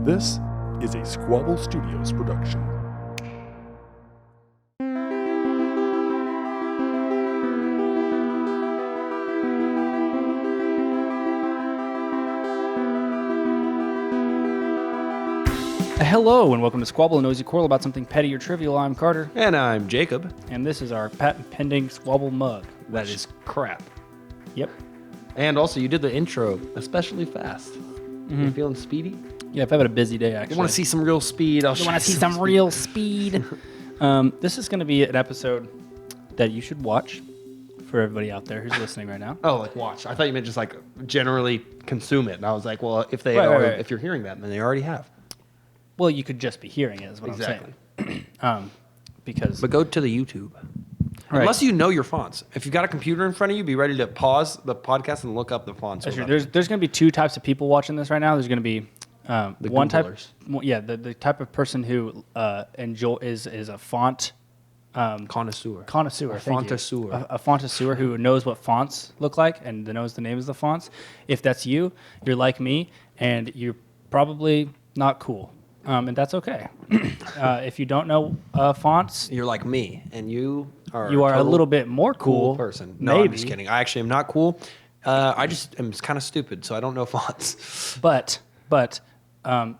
This is a Squabble Studios production. Hello, and welcome to Squabble, a nosy quarrel about something petty or trivial. I'm Carter. And I'm Jacob. And this is our patent-pending Squabble mug. That is crap. Yep. And also, you did the intro especially fast. You feeling speedy? Yeah, I've had a busy day, actually. You want to see some real speed? You want to see some real speed? This is going to be an episode that you should watch for everybody out there who's listening right now. Oh, like watch. I thought you meant just like generally consume it. And I was like, well, if they if you're hearing that, then they already have. Well, you could just be hearing it, is what I'm saying. But go to the YouTube. Right. Unless you know your fonts. If you've got a computer in front of you, be ready to pause the podcast and look up the fonts. There's going to be two types of people watching this right now. There's going to be one type, the type of person who is a font connoisseur. A fontosaur who knows what fonts look like and knows the names of the fonts. If that's you, you're like me, and you're probably not cool. And that's okay. If you don't know fonts, you're like me, and you are a little bit more cool person. No, I'm just kidding. I actually am not cool. I just am kind of stupid, so I don't know fonts. But no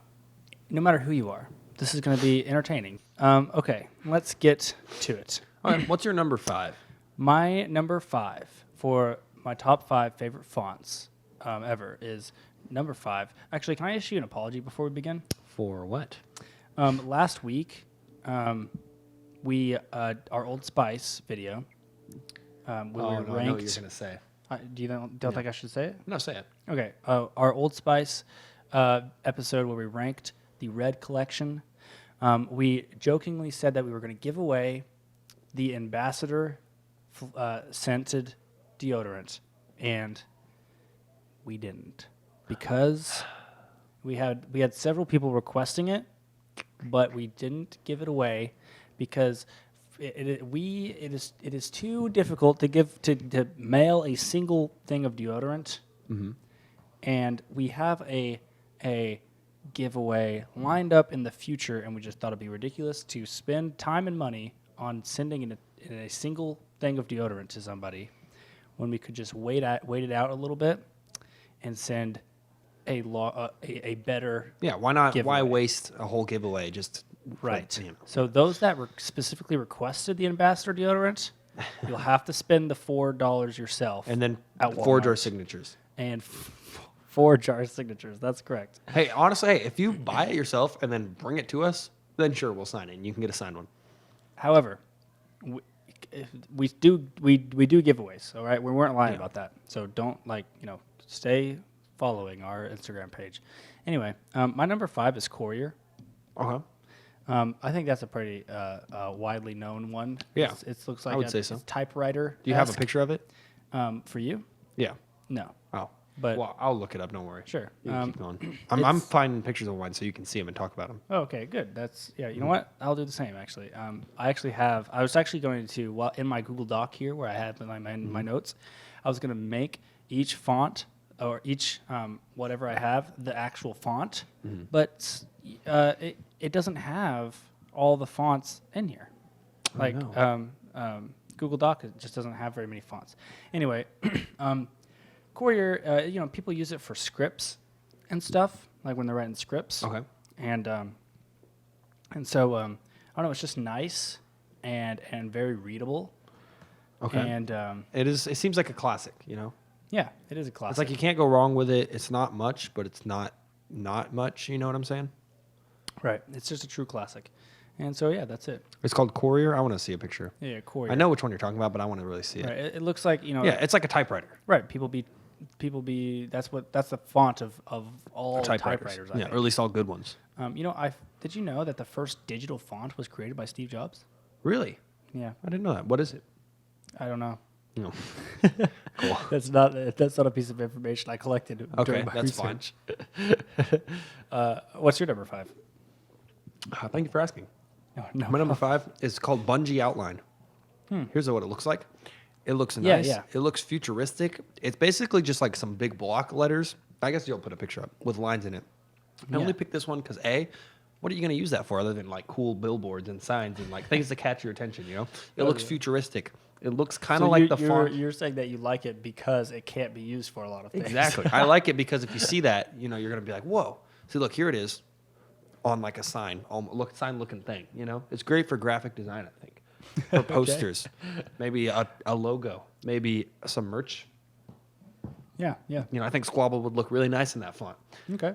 matter who you are, this is going to be entertaining. Okay, let's get to it. All right, what's your number 5? My number 5 for my top 5 favorite fonts ever is number 5. Actually, can I issue an apology before we begin? For what? Last week, we our Old Spice video. I know what you're gonna say. Do you don't think I should say it? No, say it. Okay. Our Old Spice episode where we ranked the Red Collection. We jokingly said that we were going to give away the Ambassador scented deodorant, and we didn't because we had several people requesting it, but we didn't give it away because it is too difficult to mail a single thing of deodorant, and we have a giveaway lined up in the future, and we just thought it'd be ridiculous to spend time and money on sending in a single thing of deodorant to somebody when we could just wait it out a little bit and send a better why not giveaway. Why waste a whole giveaway just right So those that specifically requested the Ambassador deodorant, you'll have to spend the $4 yourself and then at 4 jar signatures and 4 jar signatures. That's correct. Hey, honestly, if you buy it yourself and then bring it to us, then sure, we'll sign it and you can get a signed one. However, we do giveaways, all right? We weren't lying about that. So don't stay following our Instagram page. Anyway, my number 5 is Courier. Okay. I think that's a pretty widely known one. Yeah. It looks like I would say so. Typewriter. Do you have a picture of it? For you? Yeah. No. Oh. But well, I'll look it up. Don't worry. Sure. You can keep going. I'm finding pictures of wine so you can see them and talk about them. Oh, okay, good. That's You know what? I'll do the same. Actually, I was actually going to in my Google Doc here where I have my notes. I was going to make each font or each whatever I have the actual font, but it doesn't have all the fonts in here. Google Doc just doesn't have very many fonts. Anyway. Courier, people use it for scripts and stuff, like when they're writing scripts. Okay. And so I don't know, it's just nice and very readable. Okay. And it seems like a classic, Yeah, it is a classic. It's like you can't go wrong with it. It's not much, but it's not much. You know what I'm saying? Right. It's just a true classic. And so yeah, that's it. It's called Courier. I want to see a picture. Yeah, Courier. I know which one you're talking about, but I want to really see it. Right. It looks like Yeah, it's like a typewriter. Right. People be. That's the font of all typewriters. I yeah, think. or at least all good ones. Did you know that the first digital font was created by Steve Jobs? Really? Yeah. I didn't know that. What is it? I don't know. No. Cool. That's not a piece of information I collected during my research. Fine. What's your number 5? Thank you for asking. No. My number 5 is called Bungee Outline. Here's what it looks like. It looks nice. Yeah. It looks futuristic. It's basically just like some big block letters. I guess you'll put a picture up with lines in it. I only picked this one because what are you going to use that for other than like cool billboards and signs and like things to catch your attention? It looks futuristic. It looks kind of like the font. You're saying that you like it because it can't be used for a lot of things. Exactly. I like it because if you see that, you're going to be like, whoa. See, look, here it is on like a sign looking thing. It's great for graphic design, I think. For posters, maybe a logo, maybe some merch. Yeah. I think Squabble would look really nice in that font. Okay.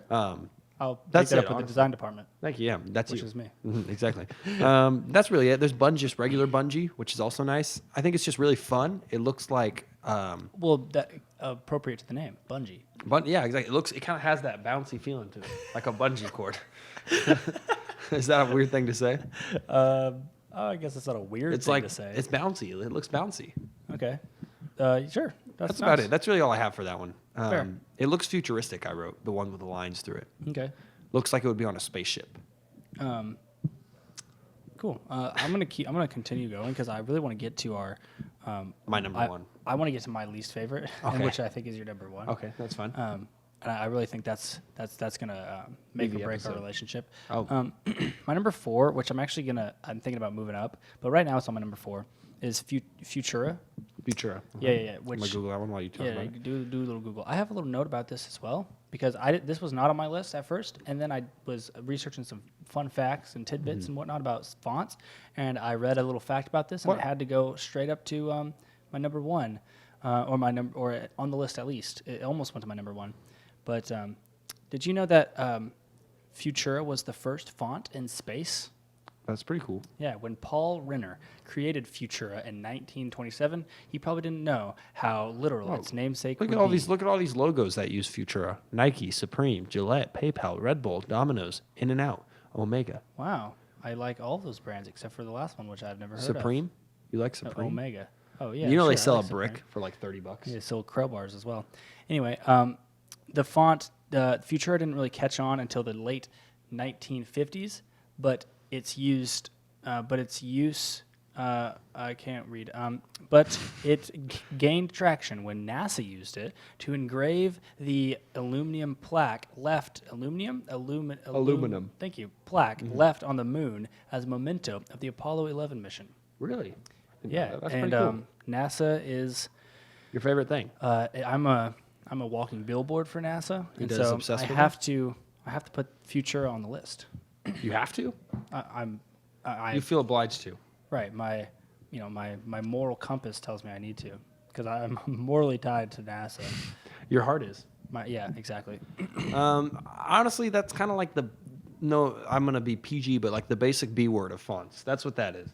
I'll That's take that it, up with the design department. Thank you. Yeah, Which is me. Mhm, exactly. That's really it. There's just regular bungee, which is also nice. I think it's just really fun. It looks like that appropriate to the name, bungee. Yeah, exactly. It kind of has that bouncy feeling to it, like a bungee cord. Is that a weird thing to say? I guess it's not a weird It's thing like to say. it's bouncy. It looks bouncy. Okay. Sure. That's about it. That's really all I have for that one. Fair. It looks futuristic. I wrote the one with the lines through it. Okay. Looks like it would be on a spaceship. Cool. I'm gonna continue going because I really want to get to our My number one. I want to get to my least favorite, Okay. which I think is your number one. Okay, that's fine. And I really think that's gonna make Maybe or break our episode. relationship. Oh. My number 4, which I'm thinking about moving up, but right now it's on my number 4, is Futura. Futura. Yeah. I'm Which gonna Google that one while you talk about it. do a little Google. I have a little note about this as well because this was not on my list at first, and then I was researching some fun facts and tidbits and whatnot about fonts, and I read a little fact about this, and What? it had to go straight up to my number 1, or on the list at least. It almost went to my number 1, but did you know that Futura was the first font in space? That's pretty cool. Yeah, when Paul Renner created Futura in 1927, he probably didn't know how literal its namesake Look would at all be. these. Look at all these logos that use Futura: Nike, Supreme, Gillette, PayPal, Red Bull, Domino's, In-N-Out, Omega. Wow, I like all those brands except for the last one, which I've never heard Supreme. You like of. Supreme? Omega. Oh yeah. They sure, sell I a like brick Supreme. for like $30. Yeah, they sold crowbars as well. Anyway, the font, Futura didn't really catch on until the late 1950s, but its use, I can't read. But it gained traction when NASA used it to engrave the aluminum plaque aluminum. Thank you. Plaque left on the moon as a memento of the Apollo 11 mission. Really? Yeah, That's and pretty cool. NASA is. Your favorite thing? I'm a walking billboard for NASA, and does so obsess I with have to put Futura on the list. You have to. I You feel obliged to. right. My moral compass tells me I need to because I'm morally tied to NASA. Your heart is. Yeah, exactly. Honestly, that's kind of like I'm gonna be PG, but like the basic B word of fonts. That's what that is.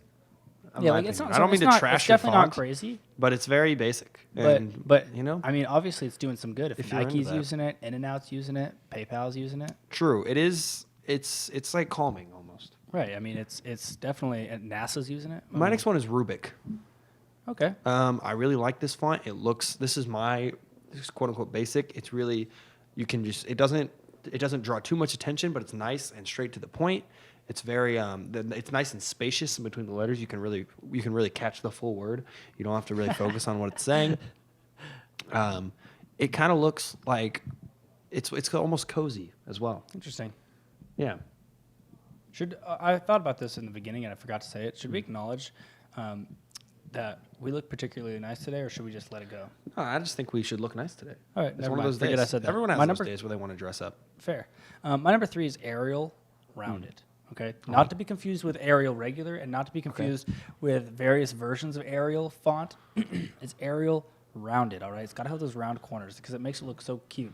in Yeah, my like it's opinion. not. I don't mean it's to trash It's your definitely not font, crazy. but it's very basic. But I mean, obviously, it's doing some good. If you're into Nike's that. using it, In-N-Out's using it, PayPal's using it. True. It is. It's like calming almost. Right. I mean, it's definitely and NASA's using it. My next one is Rubik. Okay. I really like this font. This is my quote unquote basic. It's really, you can just, it doesn't draw too much attention, but it's nice and straight to the point. It's very, it's nice and spacious in between the letters. You can really catch the full word. You don't have to really focus on what it's saying. It kind of looks like it's almost cozy as well. Interesting. Yeah. I thought about this in the beginning and I forgot to say it. Should we acknowledge that we look particularly nice today, or should we just let it go? No, I just think we should look nice today. All right, It's never one of mind. those Forget days. I said that. Everyone has My those number- days where they want to dress up. Fair. My number 3 is Ariel Rounded. Okay, not to be confused with Arial Regular, and not to be confused with various versions of Arial font. It's Arial Rounded. All right, it's got to have those round corners because it makes it look so cute.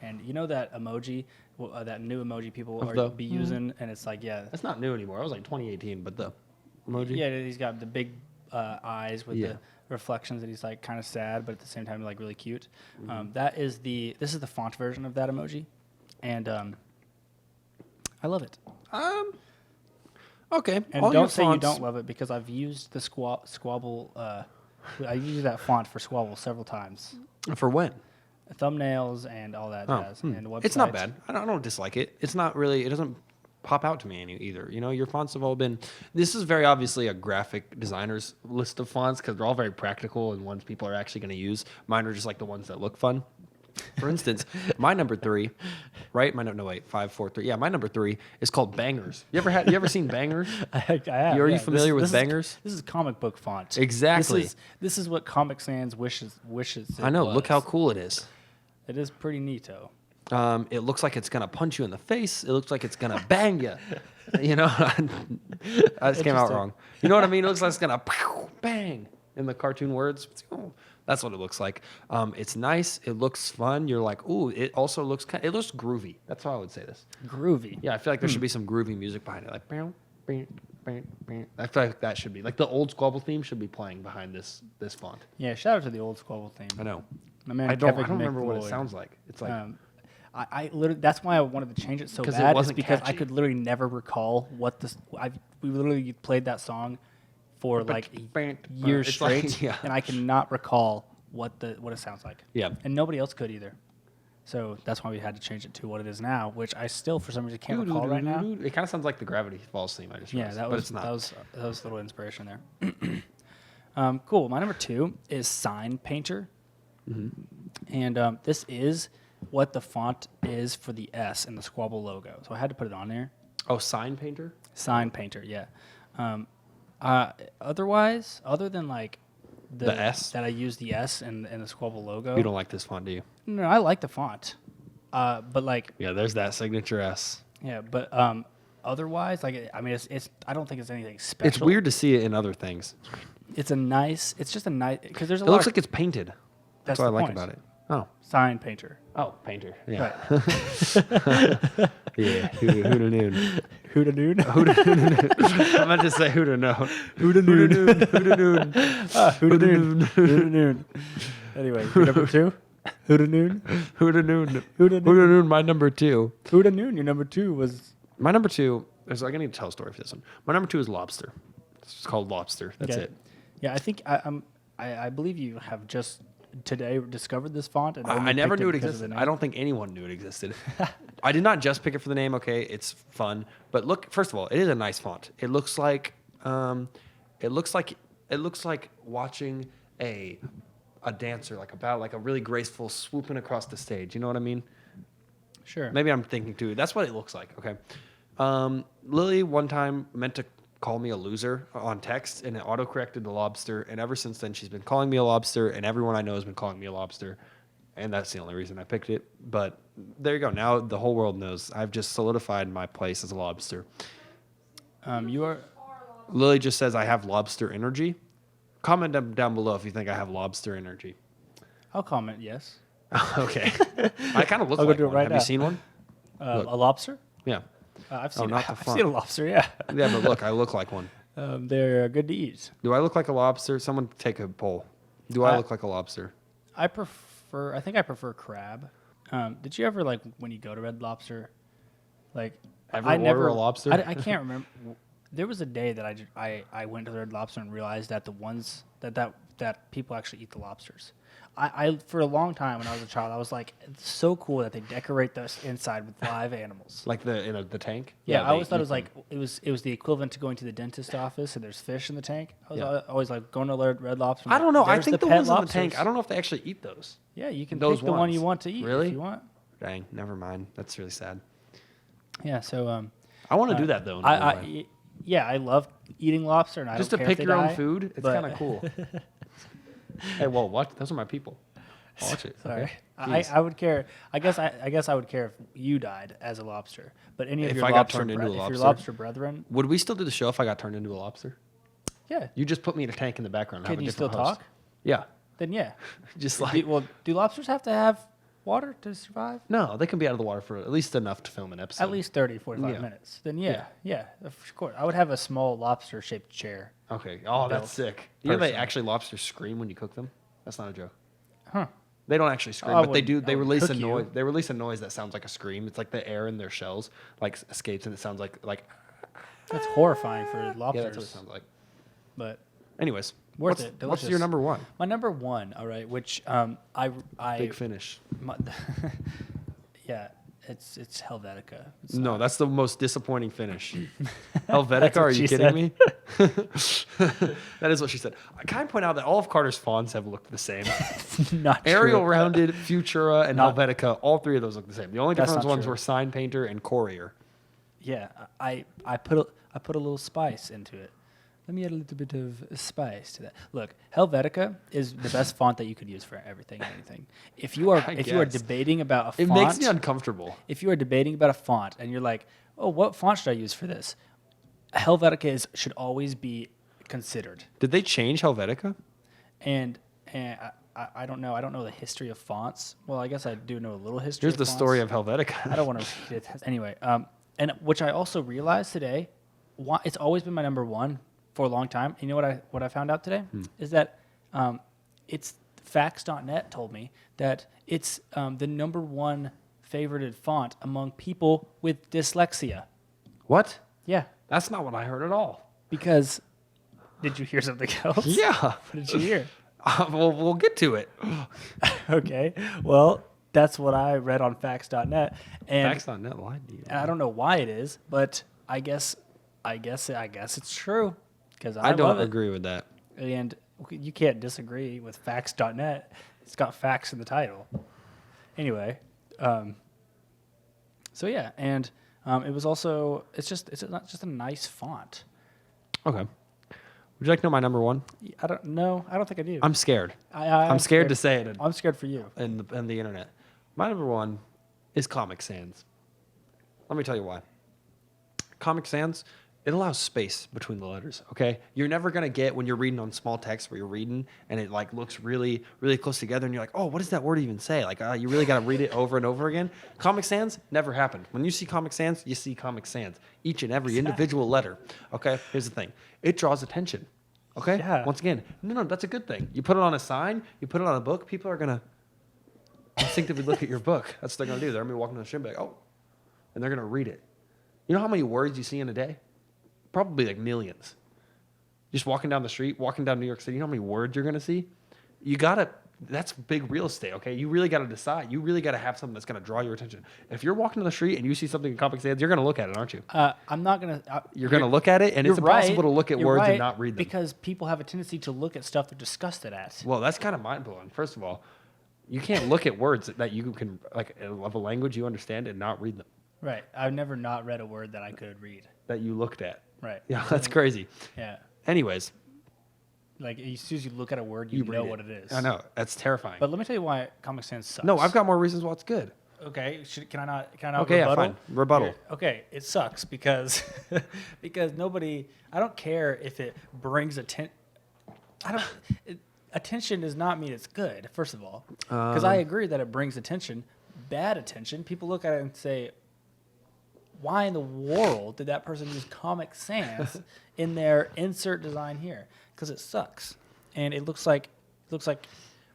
And you know that emoji, that new emoji people be using, and it's like, yeah, That's not new anymore. That was like 2018, but the emoji. yeah, he's got the big eyes with Yeah. the reflections, and he's like kind of sad, but at the same time like really cute. This is the font version of that emoji, and I love it. Okay. And all your don't say you fonts- don't love it because I've used the Squabble. I used that font for Squabble several times. For when? Thumbnails and all that jazz, and websites. It's not bad. I don't dislike it. It's not really. It doesn't pop out to me either. You know, your fonts have all been. This is very obviously a graphic designer's list of fonts because they're all very practical and ones people are actually going to use. Mine are just like the ones that look fun. For instance, my number 3, right? No, wait, 5, 4, 3. Yeah, my number 3 is called Bangers. You ever seen Bangers? I have. Are you yeah. familiar with this Bangers? This is comic book font. Exactly. This is what Comic Sans wishes. I know. Was. Look how cool it is. It is pretty neato. It looks like it's gonna punch you in the face. It looks like it's gonna bang you. You know, I just came out wrong. You know what I mean? It looks like it's gonna bang in the cartoon words. That's what it looks like. It's nice. It looks fun. You're like, ooh. It also looks it looks groovy. That's how I would say this. Groovy. Yeah, I feel like there should be some groovy music behind it, like. I feel like that should be like the old Squabble theme should be playing behind this font. Yeah. Shout out to the old Squabble theme. I know. My man I don't Kevin remember what it McLeod. sounds like. It's like. I literally that's why I wanted to change it so 'Cause it bad. wasn't Is because I catchy. could literally never recall what this. We literally played that song for like years It's like- straight, yeah. and I cannot recall what it sounds like. Yeah. And nobody else could either. So that's why we had to change it to what it is now, which I still for some reason can't recall right now. It kind of sounds like the Gravity Falls theme. I just Yeah, realized, that but was it's not. that was a little inspiration there. Cool. My number 2 is Sign Painter, and this is what the font is for the S in the Squabble logo. So I had to put it on there. Oh, Sign Painter. Sign Painter, yeah. Otherwise, other than like The S? that I use the S in the Squabble logo. You don't like this font, do you? No, I like the font, but like Yeah, there's that signature S. yeah, but otherwise, like I mean, it's I don't think it's anything special. It's weird to see it in other things. It's just a nice because there's a It lot looks of like it's painted. That's what I the like point. about it. Oh. Sign Painter. Oh, painter. Yeah. Right. Yeah. Hooda noon. Hooda noon. I meant to say hooda no. Hooda noon. Hooda noon. Hooda noon. Hooda noon. Anyway, your number 2. Hooda noon. Hooda noon. Hooda noon. Hooda noon. My number 2. Hooda noon. Your number 2 was. My number 2 is like I need to tell a story for this one. My number 2 is Lobster. It's called Lobster. That's Okay. it. Yeah, I think I believe you have just today discovered this font. And I only never picked knew it because of the existed. name. I don't think anyone knew it existed. I did not just pick it for the name. Okay, it's fun, but look. First of all, it is a nice font. It looks like watching a dancer, like a really graceful swooping across the stage. You know what I mean? Sure. Maybe I'm thinking too. That's what it looks like. Okay. Lily one time meant to call me a loser on text, and it auto-corrected the lobster. And ever since then, she's been calling me a lobster, and everyone I know has been calling me a lobster. And that's the only reason I picked it. But there you go. Now the whole world knows. I've just solidified my place as a lobster. You are. Lily just says I have lobster energy. Comment down below if you think I have lobster energy. I'll comment yes. Okay. I kind of look I'll go like do it one. right Have now. you seen one? A lobster? Yeah. I've seen. not the I've font. seen a lobster. Yeah. Yeah, but look, I look like one. They're good to eat. Do I look like a lobster? Someone take a poll. Do I look like a lobster? I think I prefer crab. Did you ever like when you go to Red Lobster, like Ever I order never a lobster? I can't remember. There was a day that I went to the Red Lobster and realized that the ones that people actually eat the lobsters. I for a long time when I was a child I was like, it's so cool that they decorate this inside with live animals. Like the tank? Yeah, I always thought it eat was like it was the equivalent to going to the dentist office and there's fish in the tank. I was always like going to Red Lobster. I don't know. I there's think the pet ones in the lobsters. tank, I don't know if they actually eat those. Yeah, you can Those pick the one ones. you want to eat Really? if you want. Dang, never mind. That's really sad. Yeah, so I want to do that though. in a weird way. I love eating lobster, and I Just don't to care if pick they your own die, food, it's but- kind of cool. Hey, well, watch. Those are my people. Watch it. Sorry, Okay? I would care. I guess I would care if you died as a lobster, but any of If your I got lobster turned into a if your lobster? lobster brethren, Would we still do the show if I got turned into a lobster? yeah. You just put me in a tank in the background. And Can have a you still different host. talk? Yeah. Then yeah. Just like Do lobsters have to have water to survive? no, they can be out of the water for at least enough to film an episode. At least 30, 45 Yeah. minutes. Then yeah, of course. I would have a small lobster-shaped chair. Okay. Oh, Built that's sick. You know they person. actually lobsters scream when you cook them? That's not a joke. Huh. They don't actually scream, I but they do. wouldn't- They I would release a cook you. noise. They release a noise that sounds like a scream. It's like the air in their shells like escapes, and it sounds like That's horrifying for yeah, lobsters. that's what it sounds like. But Anyways, Worth what's, it, what's your delicious. number one? my number one, all right, which I Big Finish. my, yeah, It's Helvetica. It's No, not. that's the most disappointing finish. Helvetica, That's what are you she kidding said. me? That is what she said. I kind of point out that all of Carter's fonts have looked the same. Not Ariel true. Rounded, Futura, and Not- Helvetica, all three of those look the same. The only That's different not ones true. were Sign Painter and Courier. Yeah, I put a little spice into it. Let me add a little bit of spice to that. Look, Helvetica is the best font that you could use for everything and anything. If you are guess. debating about a It font, makes me uncomfortable. if you are debating about a font and you're like, oh, what font should I use for this? Helvetica should always be considered. Did they change Helvetica? And I don't know. I don't know the history of fonts. Well, I guess I do know a little history. Here's of the fonts. story of Helvetica. I don't want to read it anyway. And which I also realized today, it's always been my number one for a long time. You know what I found out today is that it's facts.net told me that it's the number one favorited font among people with dyslexia. What? Yeah, That's not what I heard at all. because did you hear something else? Yeah. What did you hear? We'll get to it. Okay, well, that's what I read on facts.net, and Facts.net lied to you. and I don't know why it is, but I guess it's true because I don't love it. agree with that. And you can't disagree with facts.net. It's got facts in the title. Anyway, so yeah, and it was also it's not just a nice font. Okay. Would you like to know my number one? I don't know. I don't think I do. I'm scared. I'm scared to say it I'm scared for you. in the internet. My number one is Comic Sans. Let me tell you why. Comic Sans, it allows space between the letters, okay? You're never going to get when you're reading on small text where you're reading and it like looks really, really close together and you're like, oh, what does that word even say? Like, you really got to read it over and over again. Comic Sans never happened. When you see Comic Sans, you see Comic Sans. Each and every individual letter, okay? Here's the thing. It draws attention, okay? Yeah. Once again, no, that's a good thing. You put it on a sign, you put it on a book, people are going to instinctively look at your book. That's what they're going to do. They're going to be walking down the street and be like, oh, and they're going to read it. You know how many words you see in a day? Probably like millions. Just walking down the street, walking down New York City, you know how many words you're going to see? That's big real estate, okay? You really got to decide. You really got to have something that's going to draw your attention. If you're walking down the street and you see something in Comic Sans, you're going to look at it, aren't you? I'm not going to... You're going to look at it, and it's impossible to look at words and not read them. Because people have a tendency to look at stuff they're disgusted at. Well, that's kind of mind-blowing. First of all, you can't look at words that you can, like, of a language you understand and not read them, Right. I've never not read a word that I could read. that you looked at. Right. Yeah, that's crazy. Yeah. Anyways, Like, as soon as you look at a word, you read know what it is. I know. That's terrifying. But let me tell you why Comic Sans sucks. No, I've got more reasons why it's good. Okay, can I not Okay, yeah, rebuttal? fine. Rebuttal. Here. Okay, it sucks because because nobody. I don't care if it brings attention. Attention does not mean it's good. First of all, because I agree that it brings attention, bad attention. People look at it and say, "Why in the world did that person use Comic Sans in their insert design here?" Because it sucks, and it looks like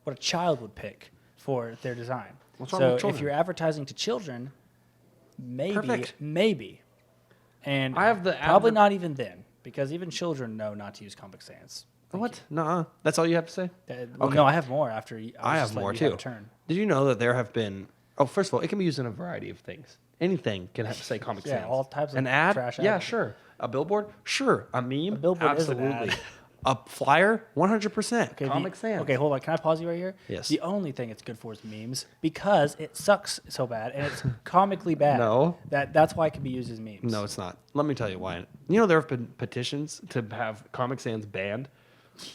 what a child would pick for their design. What's wrong So with children? if you're advertising to children, Perfect. maybe, and I have the probably not even then, because even children know not to use Comic Sans. What? Nuh-uh. That's all you have to say? Well, no, I have more after. I have more, too. Turn. Did you know that there have been... Oh, first of all, it can be used in a variety of things. Anything can have to say Comic Yeah, Sans. all types of An ad? trash Yeah, ads. sure. A billboard? Sure. A meme? A billboard is an Absolutely. ad. A flyer? 100%. Okay, Comic Sans. Okay, hold on. Can I pause you right here? Yes. The only thing it's good for is memes because it sucks so bad and it's comically bad. No. That's why it can be used as memes. No, it's not. Let me tell you why. You know there have been petitions to have Comic Sans banned?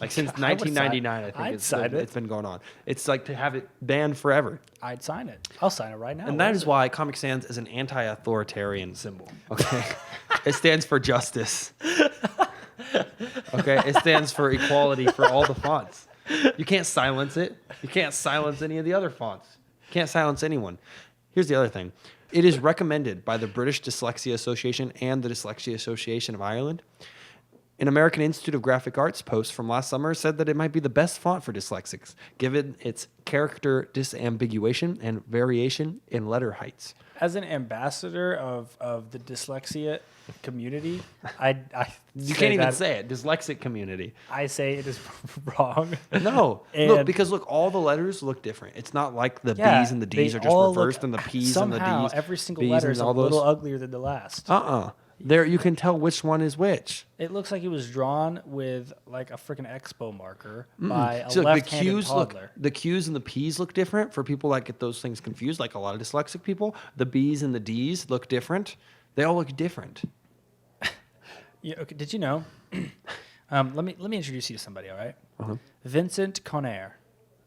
Like since I would sign- 1999, I think I'd sign it. it's been going on. It's like to have it banned forever. I'd sign it. I'll sign it right now. And What that is is it? why Comic Sans is an anti-authoritarian symbol. Okay, it stands for justice. Okay, it stands for equality for all the fonts. You can't silence it. You can't silence any of the other fonts. You can't silence anyone. Here's the other thing. It is recommended by the British Dyslexia Association and the Dyslexia Association of Ireland. An American Institute of Graphic Arts post from last summer said that it might be the best font for dyslexics, given its character disambiguation and variation in letter heights. As an ambassador of the dyslexia community, I You can't even say it. Dyslexic community. I say it is wrong. No. And Look, all the letters look different. It's not like the yeah, B's and the D's they are just all reversed look- and the P's and the somehow D's. every single B's letter and is a all those. little uglier than the last. There, you can tell which one is which. It looks like it was drawn with like a freaking expo marker by a See, look, left-handed toddler. the Q's and the P's look different for people that get those things confused, like a lot of dyslexic people. The B's and the D's look different. They all look different. Yeah, okay. Did you know? Let me introduce you to somebody. All right. Uh-huh. Vincent Courier,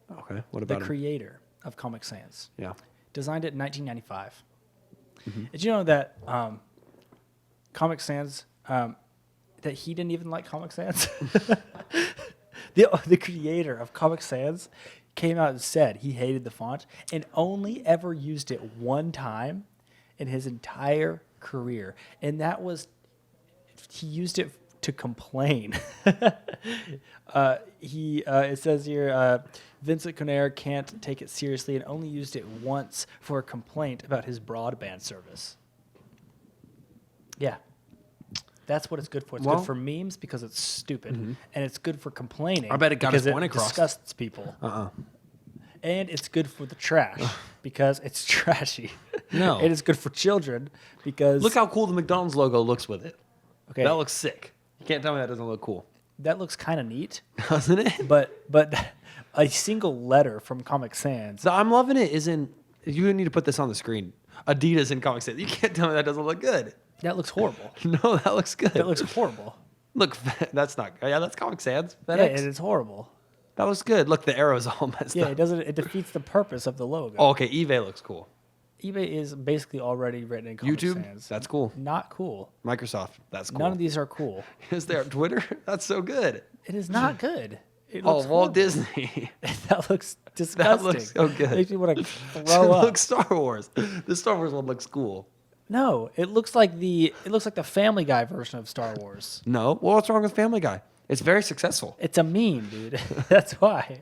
Okay, what the about him? creator of Comic Sans, Yeah. designed it in 1995. Mm-hmm. Did you know that Comic Sans that he didn't even like Comic Sans? the creator of Comic Sans came out and said he hated the font and only ever used it one time in his entire career, and that was he used it to complain. It says here, Vincent Courier can't take it seriously and only used it once for a complaint about his broadband service. Yeah. That's what it's good for. It's Well- good for memes because it's stupid, and it's good for complaining. I bet it got his because point across. disgusts people. Uh-uh. And it's good for the trash because it's trashy. No. And it's good for children because Look how cool the McDonald's logo looks with it. okay, That looks sick. You can't tell me that doesn't look cool. that looks kind of neat. Doesn't it? But a single letter from Comic Sans. So I'm loving it. You need to put this on the screen. Adidas in Comic Sans. You can't tell me that doesn't look good. That looks horrible. No, that looks good. That looks horrible. Look, that's not. Yeah, that's Comic Sans. Yeah, FedEx. it is horrible. That looks good. Look, the arrow's all messed Yeah, up. it doesn't. It defeats the purpose of the logo. Oh, okay. eBay looks cool. eBay is basically already written in Comic YouTube, Sans. that's cool. Not cool. Microsoft, that's cool. None of these are cool. Is there Twitter? That's so good. It is not good. It Oh, looks Walt horrible. Disney. That looks disgusting. looks so good. Makes me want to It throw up. looks Star Wars. The Star Wars one looks cool. No, it looks like the Family Guy version of Star Wars. No, well, what's wrong with Family Guy? It's very successful. It's a meme, dude. That's why.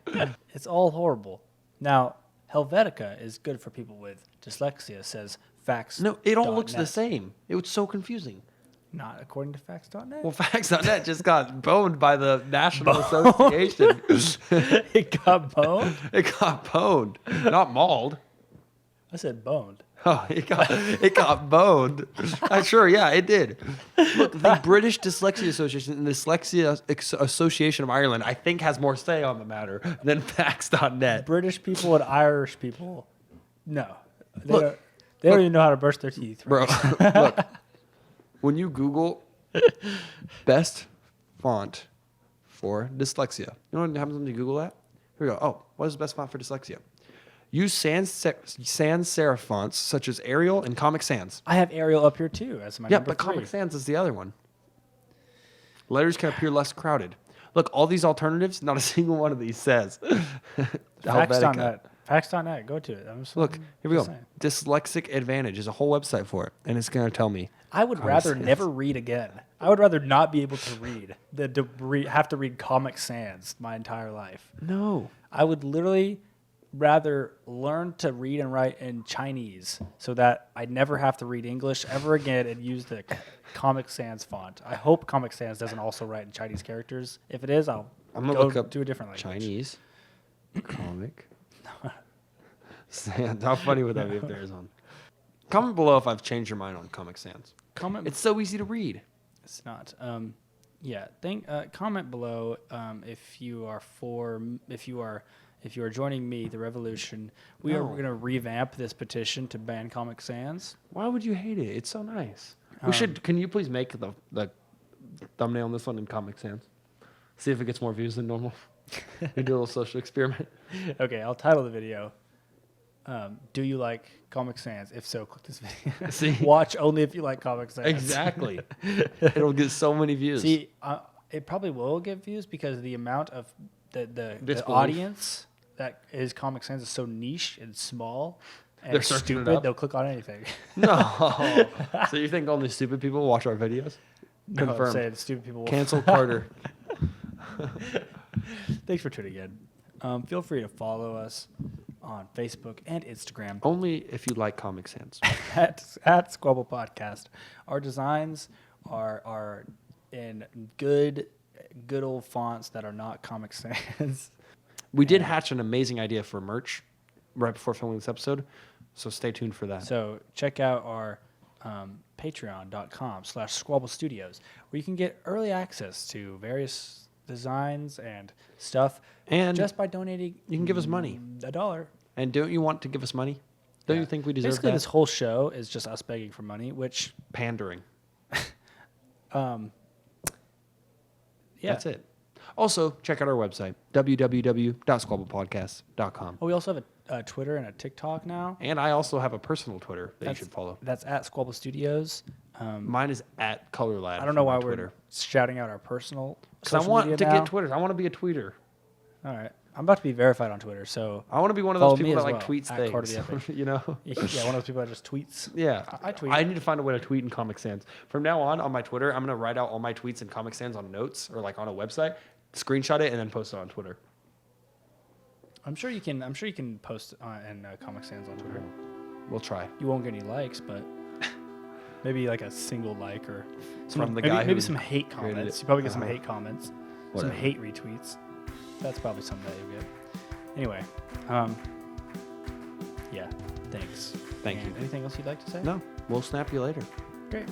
It's all horrible. Now, Helvetica is good for people with dyslexia, says facts. No, it all looks the same. It was so confusing. Not according to facts.net. Well, Facts.net just got boned by the National Association. It got boned? It got boned, not mauled. I said boned. Oh, it got boned. Sure, yeah, it did. Look, the British Dyslexia Association and the Dyslexia Association of Ireland, I think, has more say on the matter than Facts.net. British people and Irish people, no. They, Look, don't even know how to brush their teeth. Bro, Right? look, when you Google best font for dyslexia, you know what happens when you Google that? Here we go. Oh, what is the best font for dyslexia? Use sans serif fonts such as Arial and Comic Sans. I have Ariel up here too as my Yeah, number but 3. Comic Sans is the other one. Letters can appear less crowded. Look, all these alternatives, not a single one of these says. Facts.net. Facts.net. Go to it. Look, here we go. Just saying. Dyslexic Advantage is a whole website for it, and it's going to tell me. I would Comic rather Sans. never read again. I would rather not be able to read than to have to read Comic Sans my entire life. No. I would literally rather learn to read and write in Chinese so that I never have to read English ever again and use the Comic Sans font. I hope Comic Sans doesn't also write in Chinese characters. If it is, I'm I'm going go to look up to a different language. Chinese Comic Sans. How funny would that be if there is one? Comment below if I've changed your mind on Comic Sans. Comment. It's so easy to read. It's not. Yeah. Comment below if you are joining me, the revolution. We are No. going to revamp this petition to ban Comic Sans. Why would you hate it? It's so nice. We should. Can you please make the thumbnail on this one in Comic Sans? See if it gets more views than normal. We do a little social experiment. Okay, I'll title the video. Do you like Comic Sans? If so, click this video. See? Watch only if you like Comic Sans. Exactly. It'll get so many views. See, it probably will get views because the amount of the Disbelief. audience that is Comic Sans is so niche and small and They're searching it stupid. up. They'll click on anything. No. So you think only stupid people watch our videos? No, I'm Confirmed. saying stupid people will Cancel Carter. Thanks for tuning in. Feel free to follow us on Facebook and Instagram Only if you like Comic Sans. at Squabble Podcast. Our designs are in good old fonts that are not Comic Sans. We did hatch an amazing idea for merch right before filming this episode, so stay tuned for that. So check out our patreon.com/Squabble Studios, where you can get early access to various designs and stuff. And just by donating, you can give us money. $1. And don't you want to give us money? Don't you think we deserve Basically, that? this whole show is just us begging for money, which Pandering. yeah. That's it. Also, check out our website, www.squabblepodcast.com. Oh, we also have a Twitter and a TikTok now. And I also have a personal Twitter that you should follow. That's at Squabble Studios. Mine is at ColorLad. I don't know why Twitter. we're shouting out our personal. Because I social want media to now. get Twitter. I want to be a tweeter. All right, I'm about to be verified on Twitter, so I want to be one of follow those me people that as like well, tweets at Carter things. the Epic. You know? yeah, one of those people that just tweets. Yeah. I tweet. I need to find a way to tweet in Comic Sans. From now on my Twitter, I'm going to write out all my tweets in Comic Sans on notes or like on a website, screenshot it, and then post it on Twitter. I'm sure you can post in Comic Sans on Twitter. We'll try. You won't get any likes, but maybe like a single like or From the maybe, guy maybe who some hate created comments. it. You probably get some hate comments, Whatever. some hate retweets. That's probably something that you get. Anyway, yeah. Thanks. Thank And you. Anything else you'd like to say? No, we'll snap you later. Great.